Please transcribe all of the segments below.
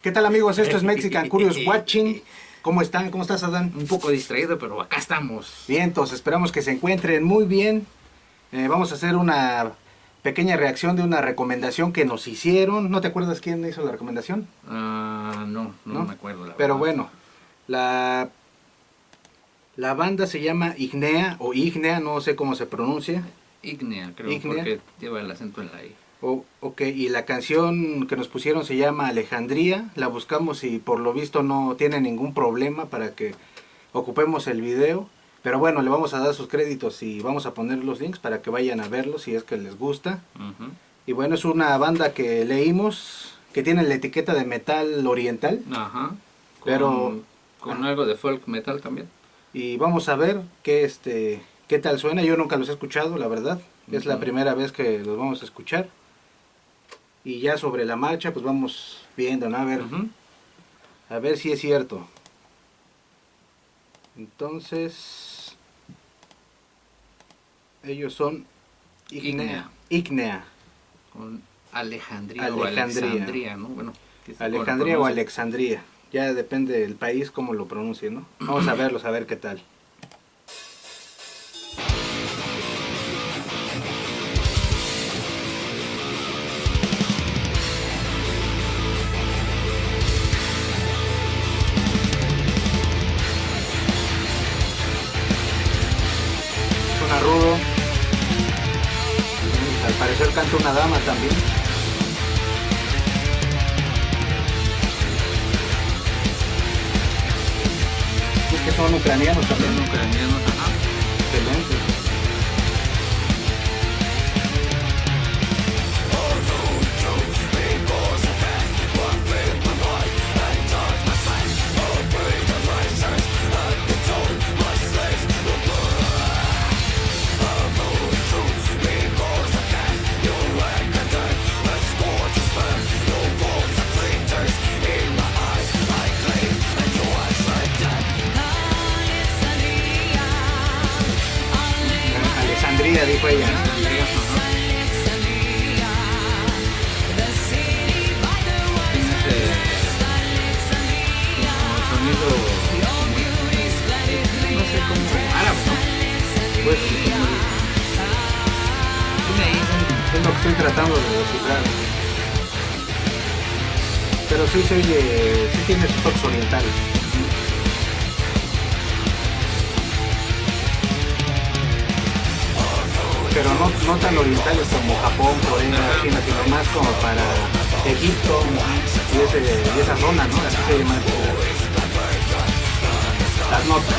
¿Qué tal, amigos? Esto es Mexican Curious Watching. ¿Cómo están? ¿Cómo estás, Adán? Un poco distraído, pero acá estamos. Bien, entonces esperamos que se encuentren muy bien. Vamos a hacer una pequeña reacción de una recomendación que nos hicieron. ¿No te acuerdas quién hizo la recomendación? No me acuerdo. Pero bueno, la banda se llama Ignea o Ignea, no sé cómo se pronuncia. Ignea, creo, Ignea. porque lleva el acento en la I. Ok, y la canción que nos pusieron se llama Alejandría. La buscamos y por lo visto no tiene ningún problema para que ocupemos el video. Pero bueno, le vamos a dar sus créditos y vamos a poner los links para que vayan a verlos si es que les gusta. Y bueno, es una banda que leímos que tiene la etiqueta de metal oriental. Ajá. Con algo de folk metal también. Y vamos a ver qué tal suena. Yo nunca los he escuchado, la verdad. Es la primera vez que los vamos a escuchar. Y ya sobre la marcha, pues vamos viendo, ¿no? A ver si es cierto. Entonces, ellos son Ignea. Con Alejandría o Alejandría. Alexandría, ¿no? Bueno, Alejandría o Alexandría. Ya depende del país cómo lo pronuncie, ¿no? Vamos a verlos, a ver qué tal. Suena rudo. Al parecer canta una dama también. Es que son ucranianos también. Ucranianos, ajá. Excelente. Alexandría, dijo ella. Alejandría, ajá. Tiene ese sonido, no sé cómo, árabe, ¿no? Pues Tiene ahí es lo que estoy tratando de descifrar. Pero sí se oye, sí tiene sus toques orientales. Pero no tan orientales como Japón, Corea, China, sino más como para Egipto y esa zona, ¿no? Así se oye más las notas.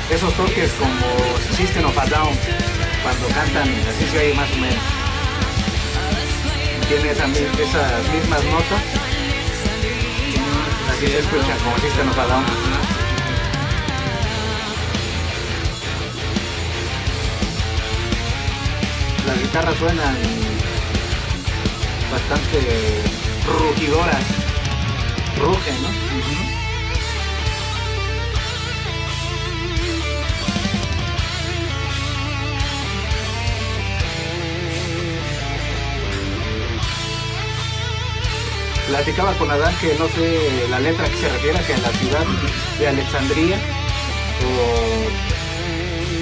Esos toques como System of a Down, cuando cantan, así se oye más o menos. Tiene esas mismas notas, así se escucha como System of a Down. Las guitarras suenan bastante rugidoras, rugen, ¿no? Platicaba con Adán que no sé la letra a qué se refiere, hacia la ciudad de Alejandría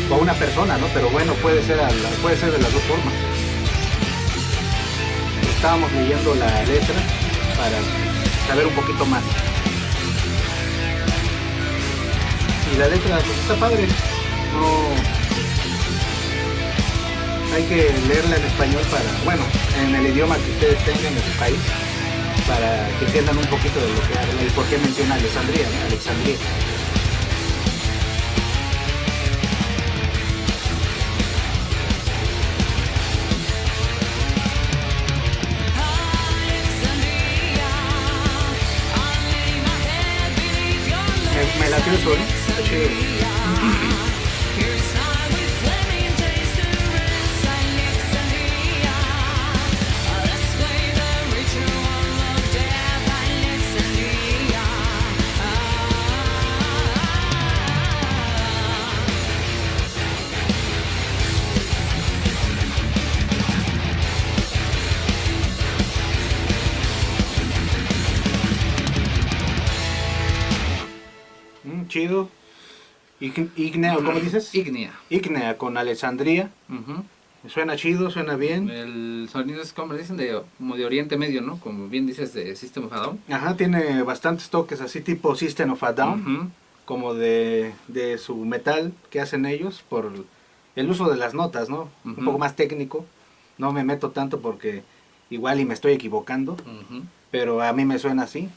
o a una persona, ¿no? Pero bueno, puede ser de las dos formas. Estábamos leyendo la letra para saber un poquito más. Y la letra pues está padre. No hay que leerla en español en el idioma que ustedes tengan en su país, para que entiendan un poquito de lo que habla y por qué menciona Alejandría, ¿no? Alejandría. Me latió eso, ¿no? Está chido. chido. Ignea, ¿cómo dices? Ignea. Ignea con Alexandria. Ujú. Suena chido, suena bien. El sonido es como le dicen, como de Oriente Medio, ¿no? Como bien dices, de System of a Down. Ajá, tiene bastantes toques así tipo System of a Down, Ujú. como de su metal que hacen ellos por el uso de las notas, ¿no? Un Ujú. poco más técnico. No me meto tanto porque igual y me estoy equivocando, Ujú. pero a mí me suena así.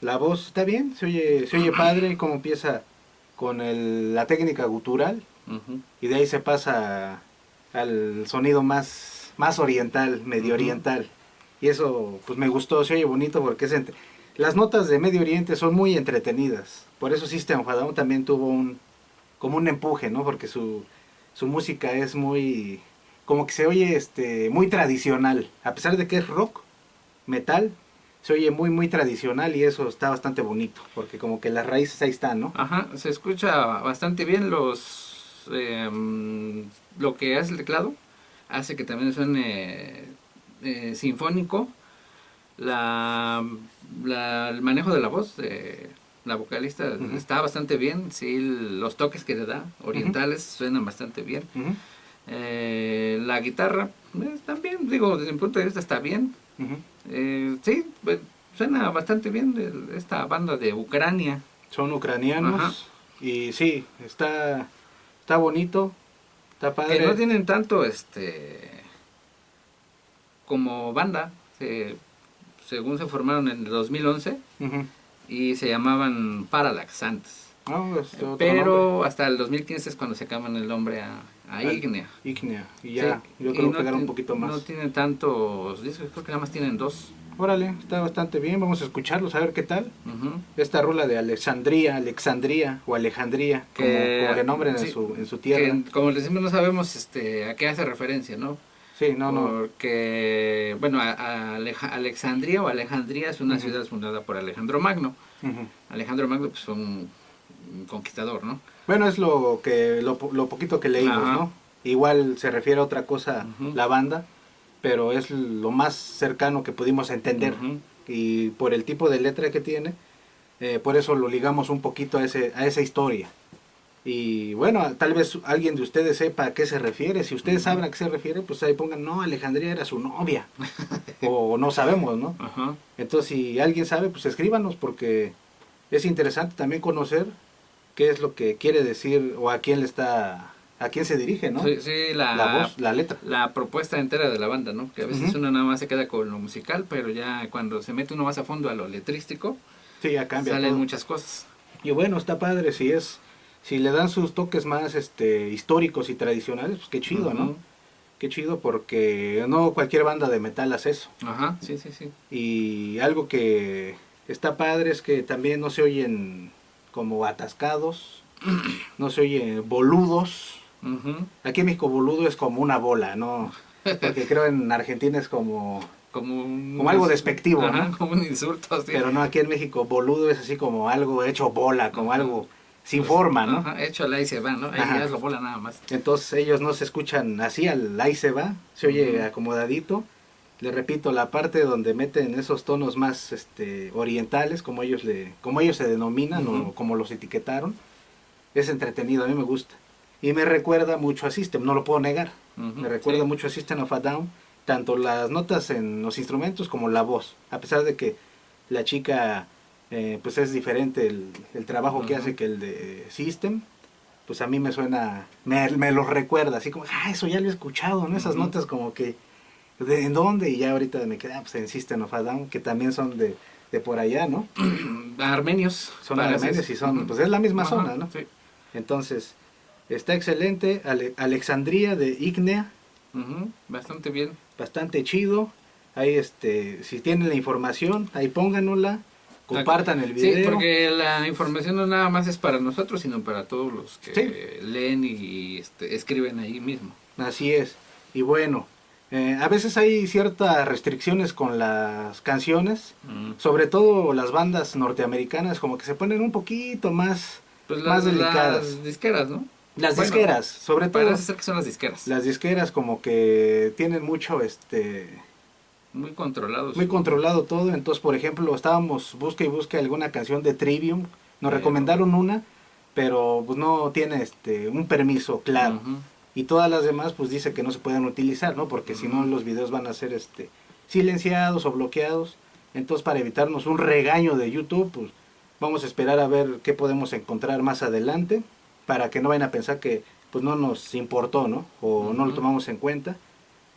La voz está bien, se oye padre, como empieza con la técnica gutural Ujú. y de ahí se pasa al sonido más oriental, medio Ujú. oriental. Y eso pues me gustó, se oye bonito porque las notas de Medio Oriente son muy entretenidas. Por eso System of a Down también tuvo como un empuje, ¿no? Porque su música es muy, como que se oye muy tradicional. A pesar de que es rock, metal, se oye muy tradicional y eso está bastante bonito. Porque como que las raíces ahí están, ¿no? Ajá, se escucha bastante bien lo que hace el teclado, hace que también suene sinfónico. El manejo de la voz, la vocalista Ujú. está bastante bien, sí, los toques que le da, Ujú. orientales, suenan bastante bien. Ujú. La guitarra, también, digo, desde mi punto de vista está bien. Ujú. Sí, suena bastante bien esta banda de Ucrania. Son Ajá. ucranianos y sí, está bonito, está Que no padre. tienen tanto como banda, según se formaron en el 2011 Ujú. y se llamaban Parallax antes. No, es otro nombre. Pero hasta el 2015 es cuando se cambian el nombre a Al Ignea. Ignea. Y Sí, ya, yo y creo pegar un poquito no más. tienen tantos discos, creo que nada más tienen dos. Órale, está bastante bien, vamos a escucharlos, a ver qué tal. Ujú. Esta rula de Alexandría o Alejandría, como Que, le nombren en sí, su tierra. que como les decimos no sabemos a qué hace referencia, ¿no? Sí, no. Porque, bueno, Alexandria o Alejandría es una Ujú. ciudad fundada por Alejandro Magno. Ujú. Alejandro Magno pues, fue un conquistador, ¿no? Bueno, es lo poquito que leímos, Ajá. ¿no? Igual se refiere a otra cosa Ujú. la banda, pero es lo más cercano que pudimos entender. Ujú. Y por el tipo de letra que tiene, por eso lo ligamos un poquito a esa historia. Y bueno, tal vez alguien de ustedes sepa a qué se refiere. Si ustedes Ujú. saben a qué se refiere, pues ahí pongan, no, Alejandría era su novia. O no sabemos, ¿no? Ajá. Entonces, si alguien sabe, pues escríbanos porque es interesante también conocer qué es lo que quiere decir o a quién se dirige, ¿no? Sí, sí, La voz, la letra. la propuesta entera de la banda, ¿no? Que a veces Ujú. uno nada más se queda con lo musical, pero ya cuando se mete uno más a fondo a lo letrístico, Sí, ya cambia salen todo. muchas cosas. Y bueno, está padre si le dan sus toques más históricos y tradicionales, pues qué chido, ¿no? Ujú. Qué chido porque no cualquier banda de metal hace eso. Ajá, sí, sí, sí. Y algo que está padre es que también no se oyen como atascados, no se oyen boludos. Ujú. Aquí en México boludo es como una bola, ¿no? Porque creo en Argentina es Como como un, algo despectivo, ajá, ¿no? como un insulto, sí. Pero no, aquí en México boludo es así como algo hecho bola, como Ajá. algo sin Pues, forma, ¿no? ajá, échale ahí se va, ¿no? Ahí Ajá. ya lo bola nada más. Entonces ellos no se escuchan así, ahí se va, se oye Ujú. acomodadito. Le repito, la parte donde meten esos tonos más orientales, como ellos se denominan Ujú. o como los etiquetaron, es entretenido, a mí me gusta. Y me recuerda mucho a System, no lo puedo negar. Me Ujú, recuerda sí. mucho a System of a Down, tanto las notas en los instrumentos como la voz. A pesar de que la chica, pues es diferente el trabajo que Ujú. hace que el de System, pues a mí me suena, me lo recuerda, así como, eso ya lo he escuchado, ¿no? Esas Ujú. notas como que, ¿en dónde? Y ya ahorita me quedé, pues en System of a Down, que también son de por allá, ¿no? Armenios, Son parece. armenios y son, Ujú. pues es la misma Ajá, zona, ¿no? sí. Entonces, está excelente, Alexandría de Ignea, Ujú, bastante bien. bastante chido. Ahí, si tienen la información, ahí pónganosla, compartan el Sí, video. porque la información no nada más es para nosotros, sino para todos los Sí, que leen y escriben ahí mismo. así es. Y bueno, a veces hay ciertas restricciones con las canciones, Mm. sobre todo las bandas norteamericanas, como que se ponen un poquito Pues más delicadas. las disqueras, ¿no? Las Bueno, disqueras, sobre todo parece ser que son las disqueras. las disqueras como que tienen mucho, Muy controlados muy su... controlado todo. Entonces, por ejemplo, estábamos busca y busca alguna canción de Trivium, nos Pero... recomendaron una, pero pues no tiene un permiso claro. Ujú. Y todas las demás pues dice que no se pueden utilizar, ¿no? Porque si no los videos van a ser silenciados o bloqueados. Entonces, para evitarnos un regaño de YouTube, pues vamos a esperar a ver qué podemos encontrar más adelante, para que no vayan a pensar que pues no nos importó, ¿no? O no lo tomamos en cuenta.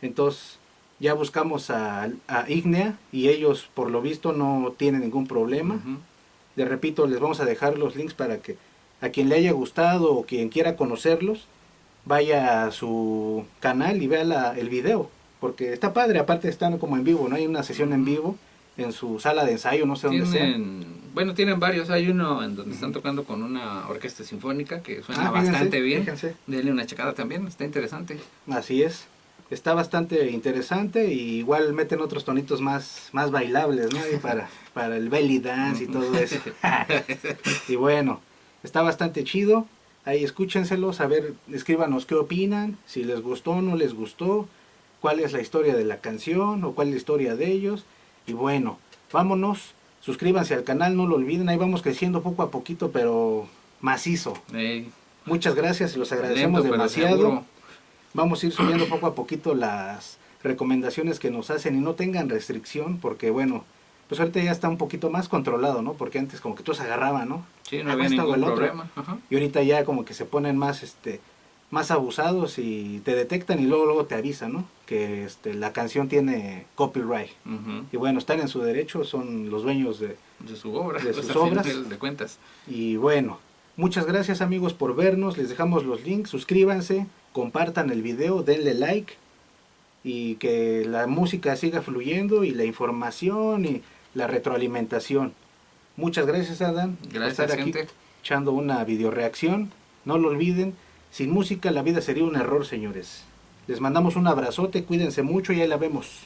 Entonces, ya buscamos a Ignea y ellos por lo visto no tienen ningún problema. Ujú. Les repito, les vamos a dejar los links para que a quien le haya gustado o quien quiera conocerlos, vaya a su canal y vea el video, porque está padre. Aparte están como en vivo, ¿no? Hay una sesión en vivo en su sala de ensayo, no sé dónde sea. Bueno, tienen varios. Hay uno en donde están tocando con una orquesta sinfónica que suena Fíjense, bastante bien. fíjense. Denle una checada también, está interesante. Así es. Está bastante interesante y igual meten otros tonitos más bailables, ¿no? Y para el belly dance y todo eso. Y bueno, está bastante chido. Ahí escúchenselos, a ver, escríbanos qué opinan, si les gustó o no les gustó, cuál es la historia de la canción o cuál es la historia de ellos. Y bueno, vámonos, suscríbanse al canal, no lo olviden, ahí vamos creciendo poco a poquito, pero macizo. Ey, Muchas gracias y los agradecemos lento, pero demasiado. seguro. Vamos a ir subiendo poco a poquito las recomendaciones que nos hacen y no tengan restricción, porque bueno, pues ahorita ya está un poquito más controlado, ¿no? Porque antes como que todos agarraban, ¿no? Sí, no Ah, había esto o ningún el otro. problema. Ajá. Y ahorita ya como que se ponen más abusados y te detectan y luego te avisan, ¿no? Que la canción tiene copyright. Ujú. Y bueno, están en su derecho, son los dueños de su obra, de pues, sus al obras. final de cuentas. Y bueno, muchas gracias amigos por vernos, les dejamos los links, suscríbanse, compartan el video, denle like y que la música siga fluyendo y la información y la retroalimentación. Muchas gracias Adán por Gracias, estar aquí gente. echando una videoreacción. No lo olviden, sin música la vida sería un error, señores. Les mandamos un abrazote, cuídense mucho y ahí la vemos.